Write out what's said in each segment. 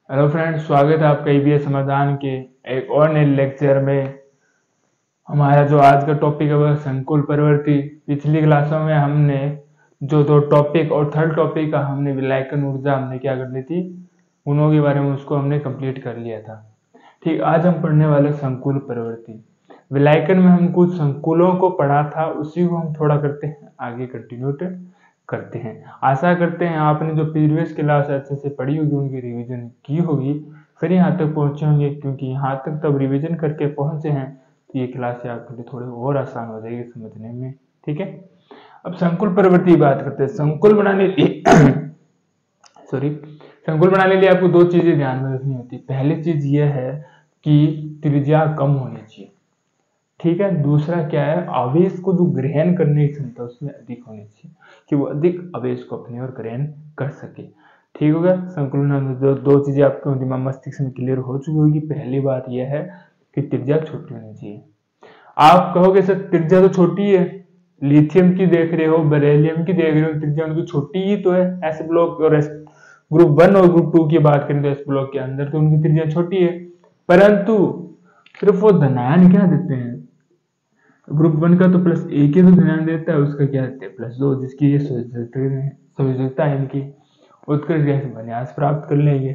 Hello friends, स्वागत है आपका ईवीएस समाधान के एक और नए लेक्चर में। हमारा जो आज का टॉपिक है वह संकुल प्रवृत्ति। पिछली क्लासों में हमने जो दो टॉपिक और थर्ड टॉपिक का हमने विलायकन ऊर्जा हमने क्या कर ली थी, उनों के बारे में उसको हमने कंप्लीट कर लिया था। ठीक, आज हम पढ़ने वाले संकुल प्रवृत्ति। विलायकन में हम कुछ संकुलों को पढ़ा था, उसी को हम थोड़ा करते हैं आगे कंटिन्यू करते हैं। आशा करते हैं आपने जो प्रीवियस क्लास अच्छे से पढ़ी होगी, उनकी रिवीजन की होगी, फिर यहाँ तक पहुंचे होंगे, क्योंकि यहाँ तक तब रिवीजन करके पहुंचे हैं तो ये क्लास आपके लिए थोड़ी और आसान हो जाएगी समझने में। ठीक है, अब संकुल प्रवृत्ति की बात करते हैं। संकुल बनाने के लिए सॉरी संकुल बनाने के लिए आपको दो चीजें ध्यान में रखनी होती है। पहली चीज यह है कि त्रिज्या कम होनी चाहिए। ठीक है, दूसरा क्या है, आवेश को जो ग्रहण करने की क्षमता उसमें अधिक होनी चाहिए कि वो अधिक आवेश को अपनी ओर ग्रहण कर सके। ठीक होगा, संकुलन में दो चीजें आपके दिमाग मस्तिष्क में क्लियर हो चुकी होगी। पहली बात यह है कि त्रिज्या छोटी होनी चाहिए। आप कहोगे सर त्रिज्या तो छोटी है, लिथियम की देख रहे हो, बेरिलियम की देख रहे हो, त्रिज्या उनकी छोटी ही तो है। एस ब्लॉक और एस ग्रुप 1 और ग्रुप 2 की बात करें तो एस ब्लॉक के अंदर तो उनकी त्रिज्या छोटी है, परंतु सिर्फ वो धनायन क्या देते हैं, ग्रुप 1 का तो +1 ही तो ध्यान देता है, उसका क्या देते हैं +2, जिसकी ये संयोजकता है इनकी उत्कृष्ट गैस विन्यास प्राप्त कर लेंगे।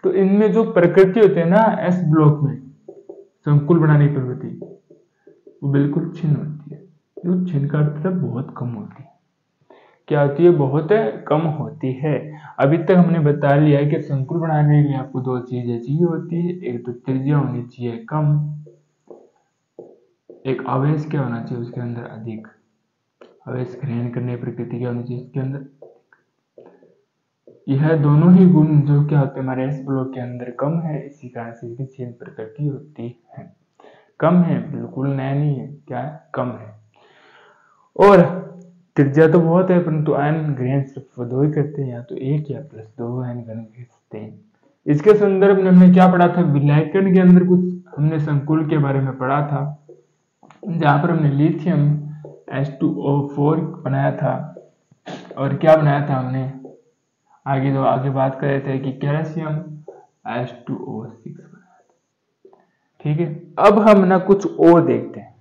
तो इनमें जो प्रकृति होते हैं ना एस ब्लॉक में, संकुल बनाने की प्रवृत्ति वो बिल्कुल छिन्न होती है। जो छिन्न का मतलब बहुत कम होती है। क्या होती है, बहुत कम होती है। अभी तक हमने बता लिया है कि संकुल बनाने के लिए आपको दो चीजें चाहिए होती है, एक तो त्रिज्या होनी चाहिए कम, एक आवेश क्या होना चाहिए उसके अंदर अधिक, आवेश ग्रहण करने प्रकृति क्या होनी चाहिए इसके अंदर। यह दोनों ही गुण जो क्या होते हैं हमारे एस ब्लॉक के अंदर कम है, इसी कारण से इसकी छिन्न प्रकृति होती है। कम है, बिल्कुल नया नहीं है, क्या है, कम है। और त्रिज्या तो बहुत है, परंतु आयन ग्रहण सिर्फ दो ही करते हैं, या तो एक या +2 आयन ग्रहण करते हैं। इसके संदर्भ में हमने क्या पढ़ा था, विलायकन के अंदर कुछ हमने संकुल के बारे में पढ़ा था, जहां पर हमने लिथियम H2O4 बनाया था, और क्या बनाया था हमने आगे बात कर रहे थे कि कैल्शियम H2O6 बनाया था। ठीक है, अब हम ना कुछ और देखते हैं,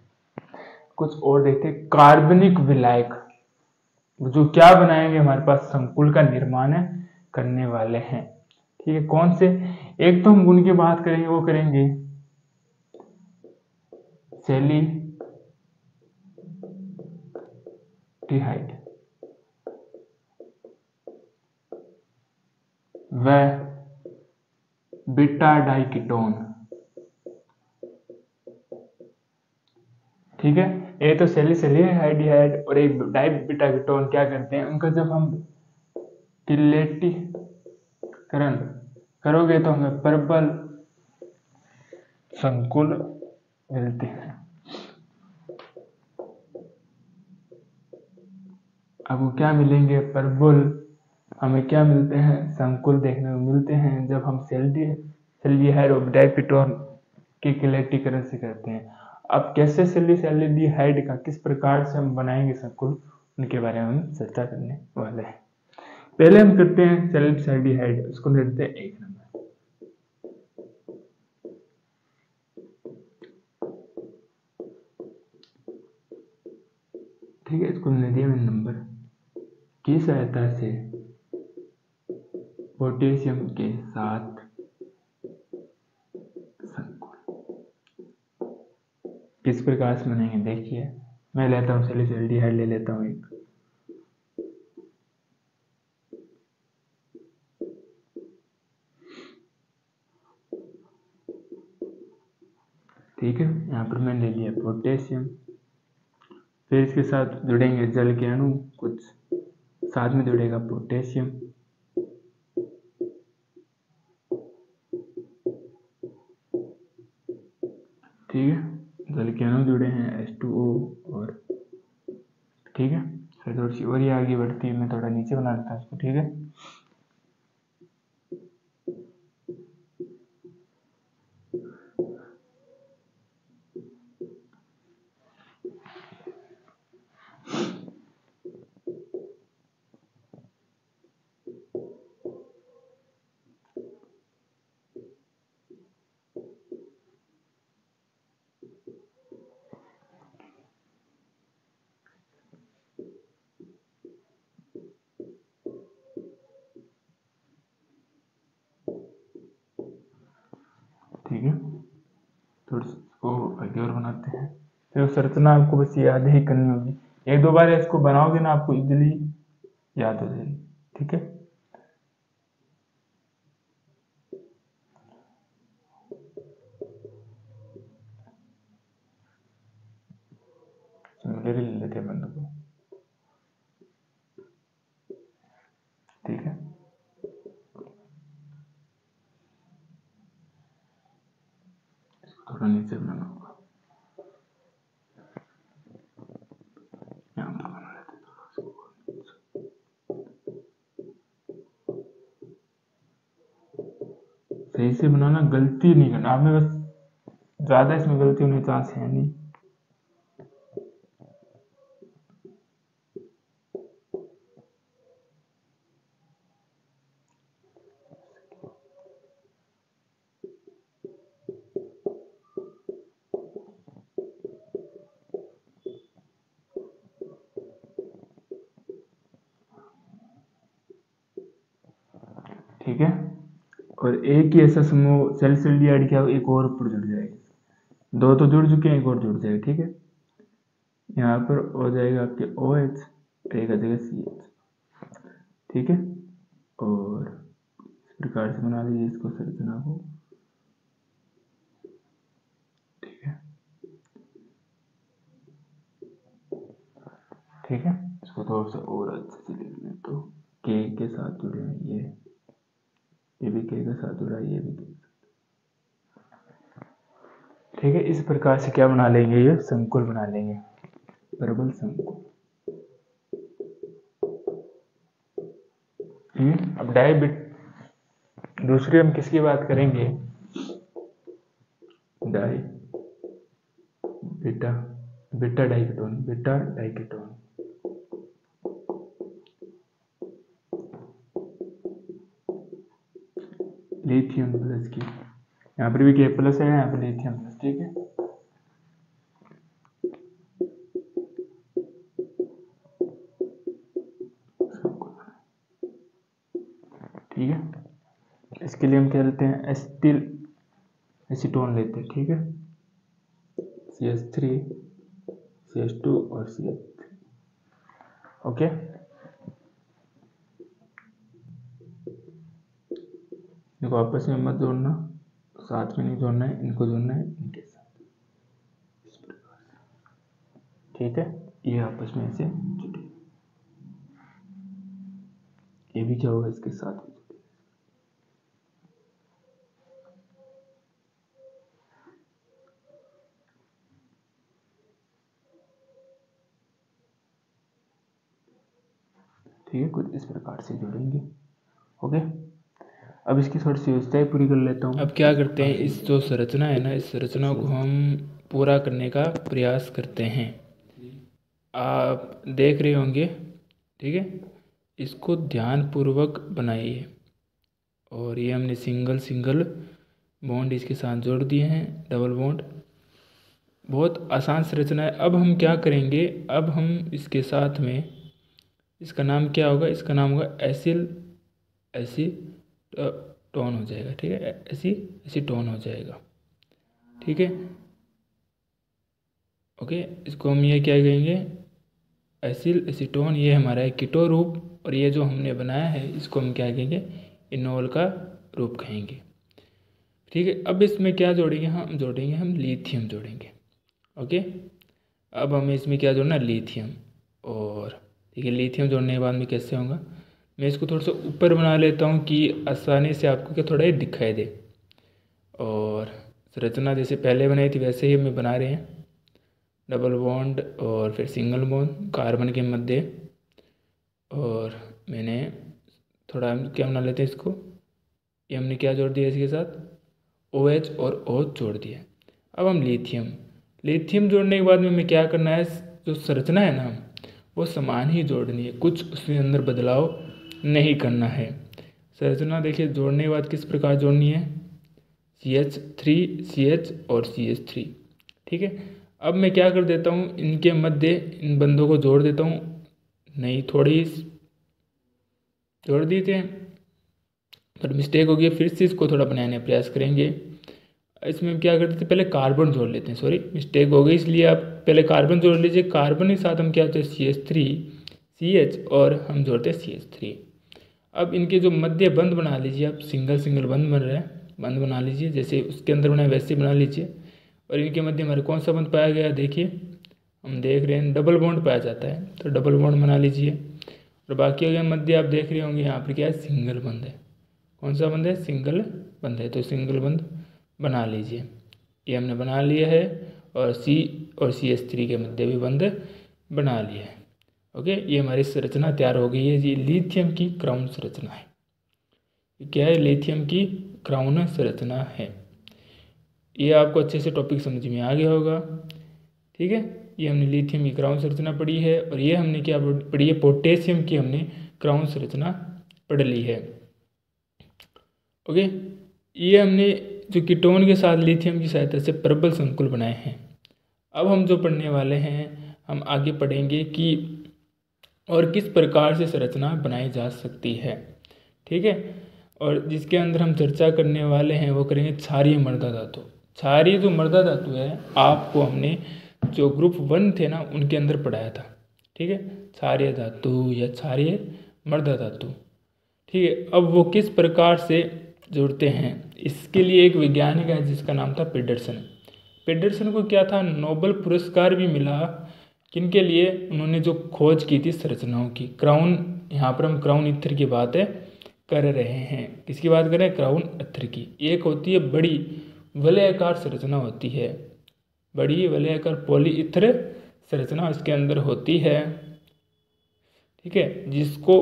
कार्बनिक विलायक जो क्या बनाएंगे, हमारे पास संकुल का निर्माण करने वाले हैं। ठीक है, कौन से, एक तो हम गुण की बात करेंगे, वो करेंगे सेलीडिहाइड व बीटा डाइकीटोन। ठीक है, एक तो सेलीडिहाइड और एक बीटा कीटोन क्या करते हैं, उनका जब हम किलेटीकरण करोगे तो हमें प्रबल संकुल मिलते हैं। अब वो क्या मिलेंगे, प्रबल हमें क्या मिलते हैं, संकुल देखने को मिलते हैं जब हम सेल्डिहाइड और डाइकीटोन के किलेटीकरण से करते हैं। अब कैसे सेल्डिहाइड का किस प्रकार से हम बनाएंगे संकुल, उनके बारे में हम चर्चा करने वाले हैं। पहले हम करते हैं सेल्डिहाइड, उसको देते हैं 1 नंबर। ठीक है, इसको दिया मैंने नंबर की सहायता से पोटेशियम के साथ संकुल किस प्रकार से बनेंगे देखिए। मैं लेता हूँ सेल्डिहाइड ले लेता हूँ एक, ठीक है, यहाँ पर मैंने ले लिया पोटेशियम, फिर इसके साथ जुड़ेंगे जल के अणु कुछ, साथ में जुड़ेगा पोटेशियम। ठीक है, जल के अणु जुड़े हैं H2O और, ठीक है, फिर थोड़ी सी और ही आगे बढ़ती है, मैं थोड़ा नीचे बना देता हूँ इसको। ठीक है, ठीक है, थोड़ा सा इसको आगे और बनाते हैं। फिर संरचना आपको बस याद ही करनी होगी, एक दो बार इसको बनाओगे ना आपको इजीली याद हो जाएगी। ठीक है, सिमिलर ले लेते हैं बंदों को। ठीक है, इसको थोड़ा नीचे बनाना होगा, यहाँ पर बना लेते हैं सही से बनाना, गलती नहीं करना आपने, बस ज्यादा इसमें गलती होने का चांस है नहीं। ठीक है, और एक ही ऐसा समूह सेल सेल ऐड किया एक और ऊपर जुड़ जाएगा, दो तो जुड़ चुके हैं, एक और जुड़ जाएगा। ठीक है, यहाँ पर हो जाएगा आपके OH, एक आ जाएगा CH। ठीक है, और इस प्रकार से बना लीजिए इसको संरचना को। ठीक है, ठीक है, इसको थोड़ा सा और अच्छे से लिख लें तो के साथ जुड़े हैं ये भी के के साथ जुड़ा है, ये भी के। ठीक है, इस प्रकार से क्या बना लेंगे, ये संकुल बना लेंगे, प्रबल संकुल। अब डाइबिट दूसरी हम किसकी बात करेंगे, di beta beta diketone, beta diketone. Lithium plus की, यहाँ पर भी के प्लस है, यहाँ पर लिथियम प्लस। ठीक है, ठीक है, इसके लिए हम क्या लेते हैं, एसिटिल एसीटोन लेते हैं। ठीक है, CH3 CH2 और CH3। ओके, देखो आपस में मत जोड़ना, साथ में नहीं जोड़ना है, इनको जोड़ना है इनके साथ, इस प्रकार से। ठीक है, ये आपस में ऐसे जुड़े, ये भी क्या होगा, इसके साथ में जुड़े। ठीक है, कुछ इस प्रकार से जुड़ेंगे। ओके, अब इसकी थोड़ी सी व्यवस्थाएं पूरी कर लेता हूँ। अब क्या करते हैं, इस जो संरचना है ना, इस संरचना को हम पूरा करने का प्रयास करते हैं। आप देख रहे होंगे, ठीक है, इसको ध्यानपूर्वक बनाइए। और ये हमने सिंगल सिंगल बॉन्ड इसके साथ जोड़ दिए हैं, डबल बॉन्ड, बहुत आसान संरचना है। अब हम क्या करेंगे, अब हम इसके साथ में, इसका नाम क्या होगा, इसका नाम होगा एसीटोन हो जाएगा। ठीक है, एसीटोन हो जाएगा। ठीक है, ओके, इसको हम ये क्या कहेंगे, एसीटोन। ये हमारा है कीटो रूप, और ये जो हमने बनाया है इसको हम क्या कहेंगे, इनोल का रूप कहेंगे। ठीक है, अब इसमें क्या जोड़ेंगे, हम जोड़ेंगे, हम लिथियम जोड़ेंगे। ओके, अब हमें इसमें क्या जोड़ना, लिथियम। और ठीक है, लिथियम जोड़ने के बाद में कैसे होगा, मैं इसको थोड़ा सा ऊपर बना लेता हूँ कि आसानी से आपको क्या थोड़ा दिखाई दे। और संरचना जैसे पहले बनाई थी वैसे ही हमें बना रहे हैं, डबल बॉन्ड और फिर सिंगल बॉन्ड कार्बन के मध्य। और मैंने थोड़ा क्या बना लेते हैं इसको, ये हमने क्या जोड़ दिया इसके साथ, OH और OH जोड़ दिया। अब हम लिथियम जोड़ने के बाद में हमें क्या करना है, जो संरचना है ना वो समान ही जोड़नी है, कुछ उसके अंदर बदलाव नहीं करना है। संरचना देखिए जोड़ने के बाद किस प्रकार जोड़नी है, CH3 CH और CH3। ठीक है, अब मैं क्या कर देता हूँ, इनके मध्य इन बंदों को जोड़ देता हूँ, नहीं थोड़ी जोड़ देते हैं, पर मिस्टेक हो गई, फिर से इसको थोड़ा बनाने का प्रयास करेंगे। इसमें हम क्या करते थे, पहले कार्बन जोड़ लेते हैं, सॉरी मिस्टेक हो गई, इसलिए आप पहले कार्बन जोड़ लीजिए। कार्बन के साथ हम क्या होते हैं CH3 CH और हम जोड़ते हैं CH3। अब इनके जो मध्य बंध बना लीजिए आप, सिंगल सिंगल बंध बन रहा है, बंध बना लीजिए, जैसे उसके अंदर बनाए वैसे बना लीजिए। और इनके मध्य हमारे कौन सा बंध पाया गया, देखिए हम देख रहे हैं डबल बॉन्ड पाया जाता है, तो डबल बॉन्ड बना लीजिए। और बाकी अगर मध्य आप देख रहे होंगे यहाँ पर क्या है, सिंगल बंध है। कौन सा बंध है, सिंगल बंध है, तो सिंगल बंध बना लीजिए। ये हमने बना लिया है। और C और CH3 के मध्य भी बंध बना लिया है। ओके, ये हमारी संरचना तैयार हो गई है। ये लिथियम की क्राउन संरचना है। क्या है, लिथियम की क्राउन संरचना है। ये आपको अच्छे से टॉपिक समझ में आ गया होगा। ठीक है, ये हमने लिथियम की क्राउन संरचना पढ़ी है। और ये हमने क्या पढ़ी है, पोटेशियम की हमने क्राउन संरचना पढ़ ली है। ओके, ये हमने जो कीटोन के साथ लिथियम की सहायता से प्रबल संकुल बनाए हैं। अब हम जो पढ़ने वाले हैं, हम आगे पढ़ेंगे कि और किस प्रकार से संरचना बनाई जा सकती है। ठीक है, और जिसके अंदर हम चर्चा करने वाले हैं वो करेंगे क्षारीय मृदा धातु। क्षारीय जो मृदा धातु है, आपको हमने जो ग्रुप 1 थे ना उनके अंदर पढ़ाया था। ठीक है, क्षारीय धातु या क्षारीय मृदा धातु। ठीक है, अब वो किस प्रकार से जुड़ते हैं, इसके लिए एक वैज्ञानिक है जिसका नाम था पेडरसन। पेडरसन को क्या था, नोबेल पुरस्कार भी मिला। किनके लिए, उन्होंने जो खोज की थी संरचनाओं की। क्राउन, यहाँ पर हम क्राउन ईथर की बात कर रहे हैं। किसकी बात कर रहे हैं, क्राउन ईथर की। एक होती है बड़ी वलयाकार संरचना होती है, बड़ी वलयाकार पॉलीईथर संरचना इसके अंदर होती है। ठीक है, जिसको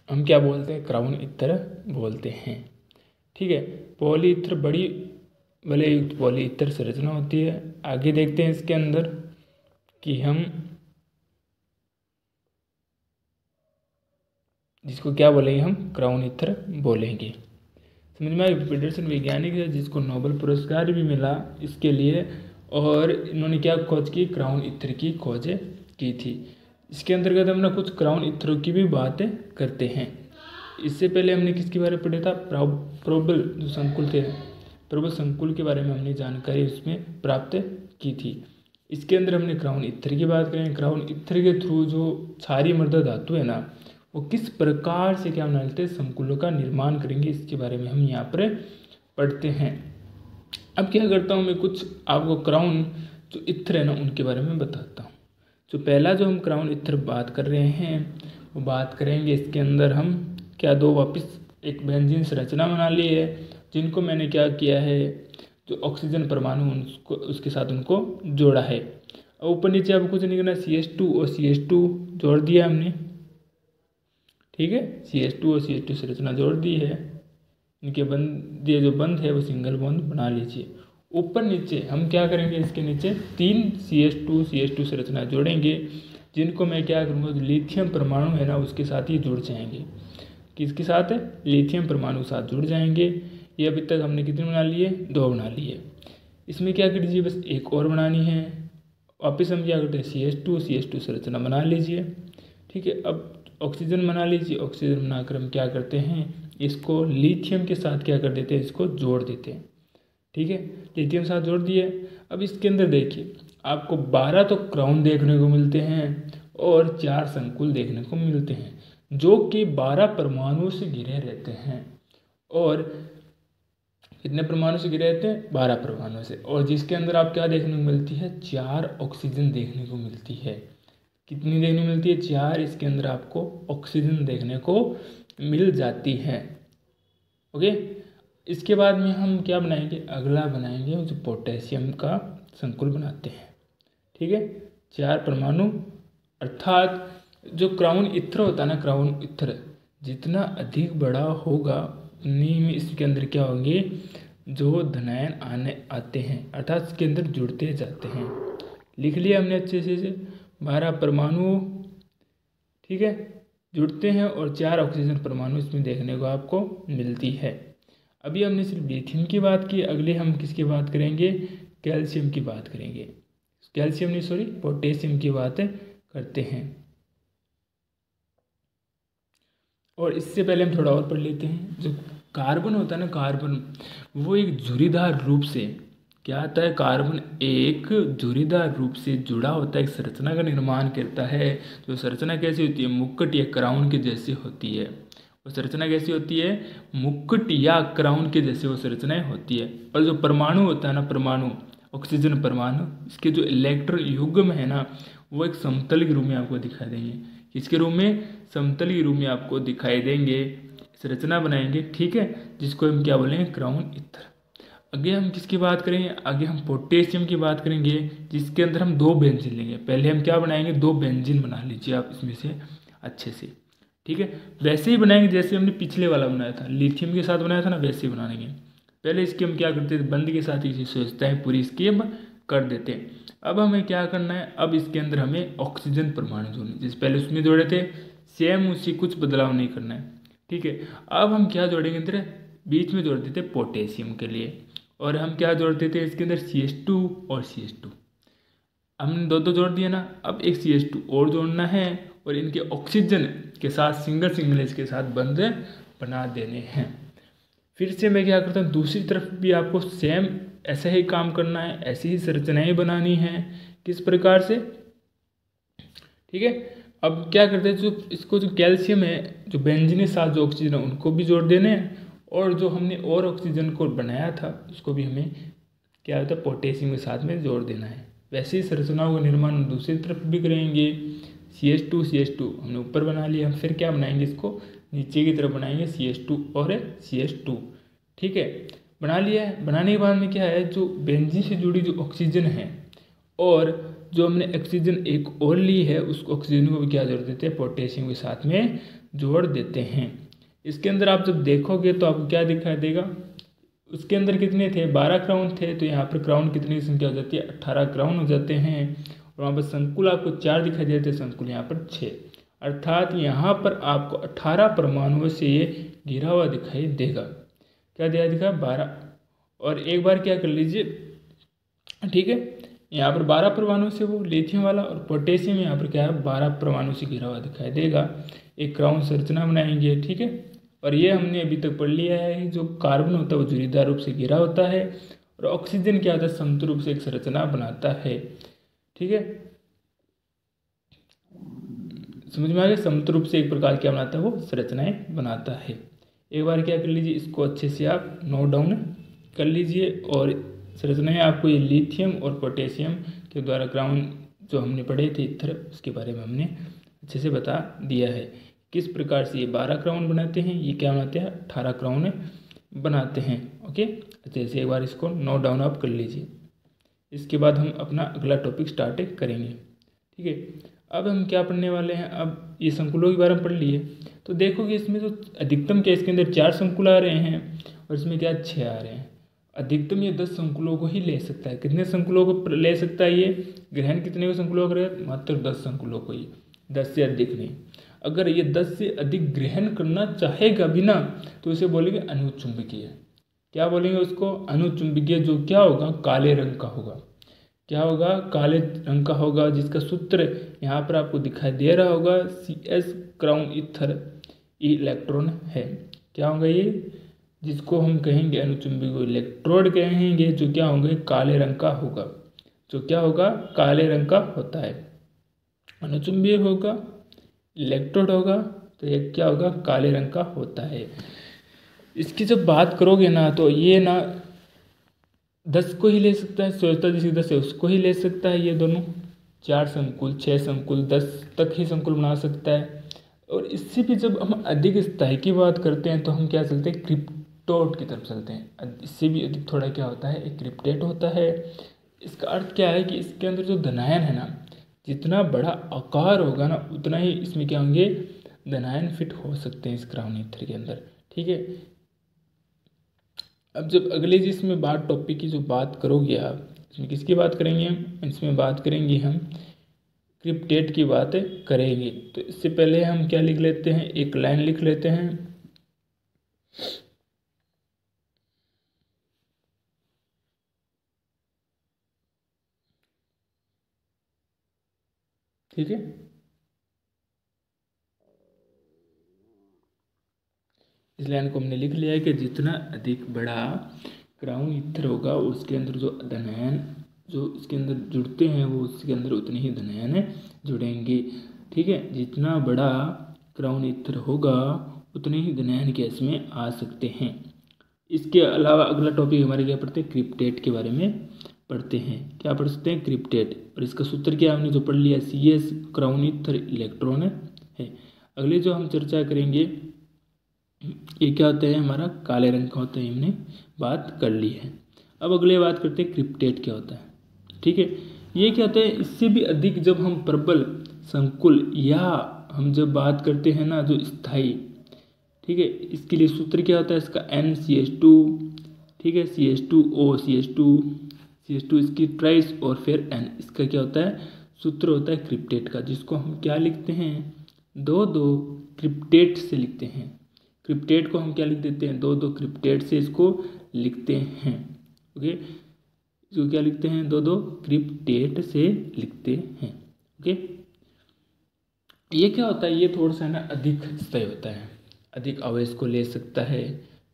हम क्या बोलते हैं, क्राउन ईथर बोलते हैं। ठीक है, पॉलीईथर बड़ी वलययुक्त पॉलीईथर संरचना होती है। आगे देखते हैं इसके अंदर कि हम जिसको क्या बोलेंगे, हम क्राउन ईथर बोलेंगे। समझ में आया। पेडरसन वैज्ञानिक है जिसको नोबेल पुरस्कार भी मिला इसके लिए। और इन्होंने क्या खोज की, क्राउन ईथर की खोज की थी। इसके अंतर्गत हम ना कुछ क्राउन ईथरों की भी बातें करते हैं। इससे पहले हमने किसके बारे में पढ़ा था, प्रबल जो संकुल थे, प्रबल संकुल के बारे में हमने जानकारी उसमें प्राप्त की थी। इसके अंदर हमने क्राउन ईथर की बात करें। क्राउन ईथर के थ्रू जो क्षारीय मृदा धातु है ना, वो किस प्रकार से क्या बना लेते हैं, संकुलों का निर्माण करेंगे, इसके बारे में हम यहाँ पर पढ़ते हैं। अब क्या करता हूँ मैं, कुछ आपको क्राउन जो ईथर है ना उनके बारे में बताता हूँ। जो पहला जो हम क्राउन ईथर बात कर रहे हैं वो बात करेंगे, इसके अंदर हम क्या दो वापस एक बेंजीन संरचना बना ली है, जिनको मैंने क्या किया है, जो ऑक्सीजन परमाणु उसको उसके साथ उनको जोड़ा है। और ऊपर नीचे अब कुछ नहीं करना, CH2 और CH2 जोड़ दिया हमने। ठीक है, CH2 और CH2 संरचना जोड़ दी है। इनके बंध, ये जो बंध है वो सिंगल बॉन्ड बना लीजिए। ऊपर नीचे हम क्या करेंगे, इसके नीचे 3 CH2 संरचना जोड़ेंगे, जिनको मैं क्या करूँगा, लिथियम परमाणु है ना उसके साथ ही जुड़ जाएंगे। किसके साथ है, लिथियम परमाणु के साथ जुड़ जाएंगे। ये अभी तक हमने कितने बना लिए, 2 बना लिए। इसमें क्या कर दीजिए, बस एक और बनानी है। वापस हम क्या करते हैं, CH2 संरचना बना लीजिए। ठीक है, अब ऑक्सीजन बना लीजिए। ऑक्सीजन बनाकर हम क्या करते हैं, इसको लिथियम के साथ क्या कर देते हैं, इसको जोड़ देते हैं। ठीक है, लिथियम साथ जोड़ दिए। अब इसके अंदर देखिए आपको 12 तो क्राउन देखने को मिलते हैं और 4 संकुल देखने को मिलते हैं, जो कि 12 परमाणुओं से घिरे रहते हैं। और कितने परमाणु से घिरे रहते हैं, 12 परमाणु से। और जिसके अंदर आप क्या देखने को मिलती है, 4 ऑक्सीजन देखने को मिलती है। कितनी देखने को मिलती है, 4। इसके अंदर आपको ऑक्सीजन देखने को मिल जाती है। ओके, इसके बाद में हम क्या बनाएंगे, अगला बनाएंगे जो पोटेशियम का संकुल बनाते हैं। ठीक है, 4 परमाणु, अर्थात जो क्राउन ईथर होता है ना, क्राउन ईथर जितना अधिक बड़ा होगा उतनी में इसके अंदर क्या होंगे, जो धनायन आते हैं, अर्थात इसके अंदर जुड़ते जाते हैं। लिख लिया हमने अच्छे से 12 परमाणु, ठीक है, जुड़ते हैं और 4 ऑक्सीजन परमाणु इसमें देखने को आपको मिलती है। अभी हमने सिर्फ लिथियम की बात की, अगले हम किसकी बात करेंगे, कैल्शियम की बात करेंगे। कैल्शियम नहीं, सॉरी, पोटेशियम की बात करते हैं। और इससे पहले हम थोड़ा और पढ़ लेते हैं, जो कार्बन होता है ना, कार्बन वो एक झुर्रीदार रूप से क्या आता है, कार्बन एक झुर्रीदार रूप से जुड़ा होता है, एक संरचना का निर्माण करता है। जो संरचना कैसी होती है, मुकुट या क्राउन के जैसी होती है। वो संरचना कैसी होती है, मुकुट या क्राउन के जैसे वो संरचनाएं होती है। और जो परमाणु होता है ना, परमाणु, ऑक्सीजन परमाणु, इसके जो इलेक्ट्रॉन युग्म है ना, वो एक समतल के रूप में आपको दिखाई देंगे। किसके रूप में, समतल के रूप में आपको दिखाई देंगे, संरचना बनाएंगे, ठीक है, जिसको हम क्या बोलेंगे, क्राउन ईथर। आगे हम किसकी बात करेंगे, आगे हम पोटेशियम की बात करेंगे, जिसके अंदर हम दो बेंजीन लेंगे। पहले हम क्या बनाएंगे, दो बेंजीन बना लीजिए आप इसमें से अच्छे से, ठीक है। वैसे ही बनाएंगे जैसे हमने पिछले वाला बनाया था, लिथियम के साथ बनाया था ना, वैसे ही बनाएंगे। पहले इसकी हम क्या करते थे, बंद के साथ ही सोचते हैं, पूरी इसकी हम कर देते हैं। अब हमें क्या करना है, अब इसके अंदर हमें ऑक्सीजन परमाणु जोड़ने, जैसे पहले उसमें जोड़े थे सेम, उसी कुछ बदलाव नहीं करना है, ठीक है। अब हम क्या जोड़ेंगे, इधर बीच में जोड़ देते पोटेशियम के लिए, और हम क्या जोड़ते थे इसके अंदर, CH2 और CH2, हमने दो जोड़ दिया ना। अब एक CH2 और जोड़ना है, और इनके ऑक्सीजन के साथ सिंगल सिंगल इसके साथ बंध बना देने हैं। फिर से मैं क्या करता हूँ, दूसरी तरफ भी आपको सेम ऐसा ही काम करना है, ऐसी ही संरचनाएं बनानी है। किस प्रकार से, ठीक है। अब क्या करते हैं, जो इसको जो कैल्शियम है, जो बेंजीन के साथ जो ऑक्सीजन है, उनको भी जोड़ देने हैं, और जो हमने और ऑक्सीजन को बनाया था उसको भी हमें क्या होता है, पोटेशियम के साथ में जोड़ देना है। वैसे ही संरचनाओं का निर्माण हम दूसरी तरफ भी करेंगे। CH2 हमने ऊपर बना लिया, हम फिर क्या बनाएंगे, इसको नीचे की तरफ बनाएंगे, CH2 और CH2, ठीक है, बना लिया है। बनाने के बाद में क्या है, जो बेंजीन से जुड़ी जो ऑक्सीजन है, और जो हमने ऑक्सीजन एक और ली है, उस ऑक्सीजन को भी क्या जोड़ देते हैं, पोटेशियम के साथ में जोड़ देते हैं। इसके अंदर आप जब देखोगे तो आपको क्या दिखाई देगा, उसके अंदर कितने थे, 12 क्राउन थे, तो यहाँ पर क्राउन कितने की संख्या हो जाती है, 18 क्राउन हो जाते हैं। और वहाँ पर संकुल आपको 4 दिखाई देते हैं, संकुल यहाँ पर 6, अर्थात यहाँ पर आपको 18 परमाणुओं से ये घिरा हुआ दिखाई देगा। क्या दिखा 12, और एक बार क्या कर लीजिए, ठीक है, यहाँ पर 12 परमाणु से वो लिथियम वाला, और पोटेशियम यहाँ पर क्या है, 12 परमाणु से घिरा हुआ दिखाई देगा। एक क्राउन संरचना बनाएंगे, ठीक है। और ये हमने अभी तक पढ़ लिया है, जो कार्बन होता है वो झुर्रीदार रूप से घिरा होता है, और ऑक्सीजन क्या होता है, समतल रूप से एक संरचना बनाता है, ठीक है। समझ में आ गया, समतल रूप से एक प्रकार क्या बनाता है, वो संरचनाएं बनाता है। एक बार क्या कर लीजिए, इसको अच्छे से आप नोट डाउन कर लीजिए, और संरचनाएं आपको ये लिथियम और पोटेशियम के द्वारा क्राउन जो हमने पढ़े थे इथर, उसके बारे में हमने अच्छे से बता दिया है। किस प्रकार से ये 12 क्राउन बनाते हैं, ये क्या बनाते हैं, 18 क्राउन बनाते हैं, ओके। अच्छे से एक बार इसको नोट डाउन आप कर लीजिए। इसके बाद हम अपना अगला टॉपिक स्टार्ट करेंगे, ठीक है। अब हम क्या पढ़ने वाले हैं, अब ये संकुलों के बारे में पढ़ लिए, तो देखोगे इसमें तो अधिकतम क्या, इसके अंदर 4 संकुल आ रहे हैं, और इसमें क्या 6 आ रहे हैं। अधिकतम ये 10 संकुलों को ही ले सकता है। कितने संकुलों को ले सकता है ये, ग्रहण कितने को संकुलों को करेगा, मात्र 10 संकुलों को ही, 10 से अधिक नहीं। अगर ये 10 से अधिक ग्रहण करना चाहेगा भी ना, तो उसे बोलेंगे अनुचुंबकीय। क्या बोलेंगे उसको, अनुचुंबकीय, जो क्या होगा, काले रंग का होगा। क्या होगा, काले रंग का होगा, जिसका सूत्र यहाँ पर आपको दिखाई दे रहा होगा, CS क्राउन ईथर इलेक्ट्रॉन है। क्या होगा ये, जिसको हम कहेंगे अनुचुंबकीय इलेक्ट्रोड कहेंगे, जो क्या होंगे, काले रंग का होगा, जो क्या होगा, काले रंग का होता है। अनुचुंबकीय होगा, इलेक्ट्रोड होगा, तो ये क्या होगा, काले रंग का होता है। इसकी जब बात करोगे ना, तो ये ना 10 को ही ले सकता है, सोचता जिसकी 10 है उसको ही ले सकता है, ये दोनों 4 संकुल, 6 संकुल, 10 तक ही संकुल बना सकता है। और इससे भी जब हम अधिक स्थाई की बात करते हैं, तो हम क्या चलते हैं, क्रिप्टोट की तरफ चलते हैं। इससे भी अधिक थोड़ा क्या होता है, एक क्रिप्टेट होता है। इसका अर्थ क्या है कि इसके अंदर जो धनायन है ना, जितना बड़ा आकार होगा ना, उतना ही इसमें क्या होंगे, धनायन फिट हो सकते हैं इस क्राउन ईथर के अंदर, ठीक है। अब जब अगले जिसमें बात टॉपिक की जो बात करोगे आप, इसमें किसकी बात करेंगे हम, इसमें बात करेंगे हम क्रिप्टेट की बात करेंगे। तो इससे पहले हम क्या लिख लेते हैं, एक लाइन लिख लेते हैं, ठीक है। इस लाइन को हमने लिख लिया है कि जितना अधिक बड़ा क्राउन ईथर होगा उसके अंदर जो धनायन जो इसके अंदर जुड़ते हैं वो उसके अंदर उतने ही धनायन जुड़ेंगे। ठीक है, जितना बड़ा क्राउन ईथर होगा उतने ही धनायन गैस में आ सकते हैं। इसके अलावा अगला टॉपिक हमारे क्या पढ़ते हैं, क्रिप्टेट के बारे में पढ़ते हैं। क्या पढ़ सकते हैं, क्रिप्टेट, और इसका सूत्र क्या हमने जो पढ़ लिया, CS क्राउन ईथर इलेक्ट्रॉन है। अगले जो हम चर्चा करेंगे ये क्या होता है, हमारा काले रंग का होता है, हमने बात कर ली है। अब अगले बात करते हैं क्रिप्टेट क्या होता है। ठीक है, ये क्या होता है, इससे भी अधिक जब हम प्रबल संकुल या हम जब बात करते हैं ना जो स्थाई, ठीक है, इसके लिए सूत्र क्या होता है इसका, NCH2, ठीक है, CH2O CH2 इसकी ट्राइस और फिर N, इसका क्या होता है सूत्र होता है क्रिप्टेट का, जिसको हम क्या लिखते हैं, दो क्रिप्टेट से लिखते हैं। क्रिप्टेट को हम क्या लिख देते हैं, दो क्रिप्टेट से इसको लिखते हैं। ओके, इसको क्या लिखते हैं, दो क्रिप्टेट से लिखते हैं। ओके, ये क्या होता है, ये थोड़ा सा ना अधिक स्थायी होता है, अधिक आवेश को ले सकता है।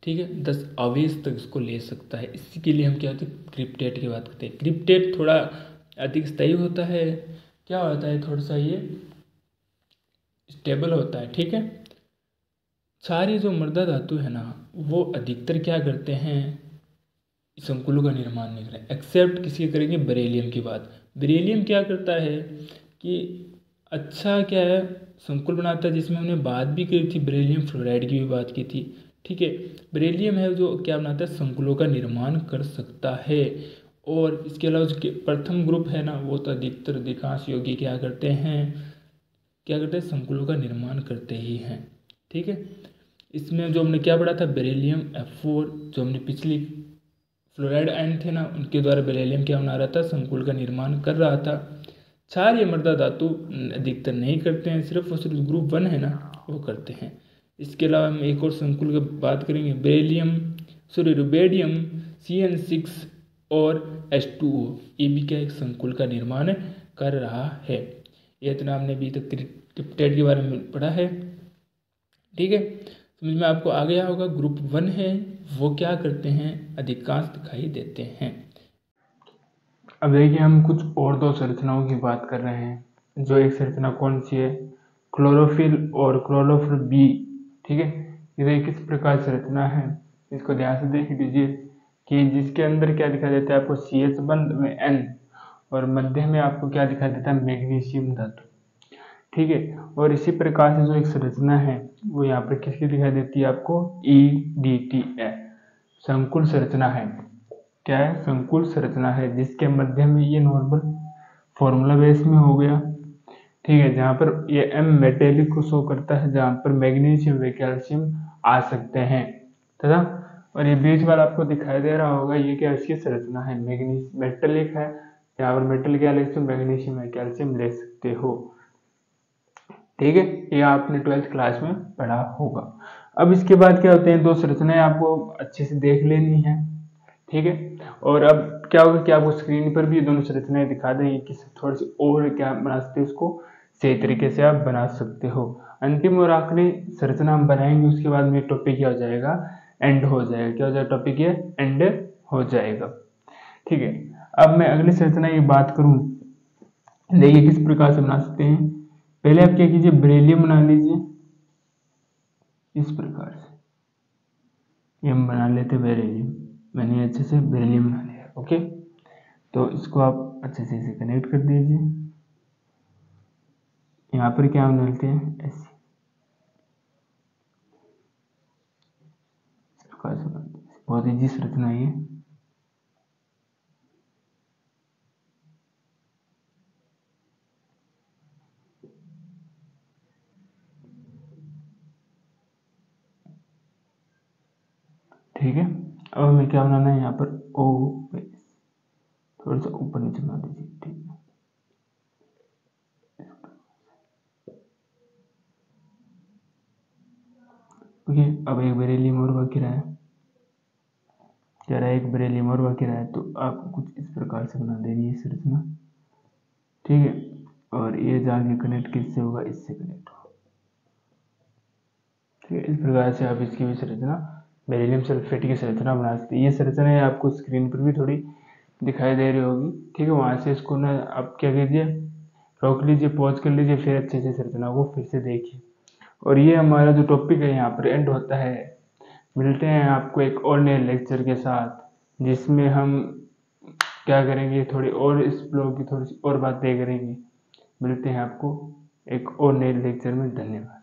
ठीक है, 10 आवेश तक इसको ले सकता है। इसी के लिए हम क्या होते हैं, क्रिप्टेट की बात करते हैं। क्रिप्टेट थोड़ा अधिक स्थायी होता है, क्या होता है, थोड़ा सा ये स्टेबल होता है। ठीक है, सारी जो मृदा धातु है ना वो अधिकतर क्या करते हैं, संकुलों का निर्माण नहीं करें, एक्सेप्ट किसी करेंगे बेरिलियम की बात। बेरिलियम क्या करता है कि अच्छा क्या है, संकुल बनाता है, जिसमें हमने बात भी की थी, बेरिलियम फ्लोराइड की भी बात की थी। ठीक है, बेरिलियम है जो क्या बनाता है, संकुलों का निर्माण कर सकता है। और इसके अलावा जो प्रथम ग्रुप है ना वो तो अधिकतर अधिकांश यौगिक क्या करते हैं, संकुलों का निर्माण करते ही हैं। ठीक है, इसमें जो हमने क्या पढ़ा था, बेरिलियम F4, जो हमने पिछली फ्लोराइड आयन थे ना उनके द्वारा बेरिलियम क्या बना रहा था, संकुल का निर्माण कर रहा था। क्षारीय मृदा धातु अधिकतर नहीं करते हैं, सिर्फ और सिर्फ ग्रुप 1 है ना वो करते हैं। इसके अलावा हम एक और संकुल की बात करेंगे, रुबेडियम CN6 और H2O, ये भी क्या एक संकुल का निर्माण कर रहा है। ये इतना हमने अभी तक क्रिप्टेट के बारे में पढ़ा है। ठीक है, समझ में आपको आ गया होगा। ग्रुप 1 है वो क्या करते हैं, अधिकांश दिखाई देते हैं। अब देखिए हम कुछ और दो संरचनाओं की बात कर रहे हैं, जो एक संरचना कौन सी है, क्लोरोफिल और क्लोरोफिल बी। ठीक है, ये किस प्रकार संरचना है, इसको ध्यान से देख लीजिए कि जिसके अंदर क्या दिखाई देता है आपको, CH बंध में N, और मध्य में आपको क्या दिखाई देता है, मैग्नीशियम धातु। ठीक है, और इसी प्रकार से जो एक संरचना है वो यहाँ पर किसकी दिखाई देती है आपको, EDTA, संकुल संरचना है। क्या है, संकुल संरचना है, जिसके मध्य में ये नॉर्मल फॉर्मूला बेस में हो गया। ठीक है, जहाँ पर ये M मेटेलिक को शो करता है, जहाँ पर मैग्नीशियम व कैल्शियम आ सकते हैं तथा, और ये बीच वाला आपको दिखाई दे रहा होगा, ये क्या इसकी संरचना है, मैग्नीशियम मेटेलिक है, यहाँ पर मेटल क्या ले सकते हो, मैग्नीशियम व कैल्शियम ले सकते हो। ठीक है, ये आपने 12th क्लास में पढ़ा होगा। अब इसके बाद क्या होते हैं, दो संरचनाएं आपको अच्छे से देख लेनी है। ठीक है, और अब क्या होगा कि आपको स्क्रीन पर भी दोनों संरचनाएं दिखा देंगे कि थोड़ी सी और क्या बना सकते हैं, इसको सही तरीके से आप बना सकते हो। अंतिम और आखिरी संरचना हम बनाएंगे, उसके बाद में टॉपिक क्या हो जाएगा, एंड हो जाएगा। क्या हो जाएगा, टॉपिक ये एंड हो जाएगा। ठीक है, अब मैं अगली संरचना की बात करूं, देखिए किस प्रकार से बना सकते हैं। पहले आप क्या कीजिए, बेरिलियम बना लीजिए इस प्रकार से, ये हम बना लेते बेरिलियम, मैंने अच्छे से बेरिलियम बना लिया। ओके, तो इसको आप अच्छे से इसे कनेक्ट कर दीजिए। यहाँ पर क्या हम डालते हैं, ऐसे बहुत ईजी संरचना है ये। ठीक है, अब हमें क्या बनाना है, यहाँ पर O थोड़ा सा ऊपर नीचे बना दीजिए। ठीक है, ओके, अब एक बेरिलियम और बाकी रहा है, कह रहा है एक बेरिलियम और बाकी रहा है, तो आपको कुछ इस प्रकार से बना देनी है संरचना। ठीक है, और ये जाके कनेक्ट किससे होगा, इससे कनेक्ट होगा। ठीक है, इस प्रकार से आप इसकी भी संरचना बेरिलियम सल्फेट की संरचना बना सकते हैं। ये संरचना आपको स्क्रीन पर भी थोड़ी दिखाई दे रही होगी। ठीक है, वहाँ से इसको ना आप क्या कीजिए, रोक लीजिए, पॉज कर लीजिए, फिर अच्छे से संरचना को फिर से देखिए। और ये हमारा जो टॉपिक है यहाँ पर एंड होता है। मिलते हैं आपको एक और नए लेक्चर के साथ, जिसमें हम क्या करेंगे, थोड़ी और इस ब्लॉग की थोड़ी सी और बातें करेंगे। मिलते हैं आपको एक और नए लेक्चर में। धन्यवाद।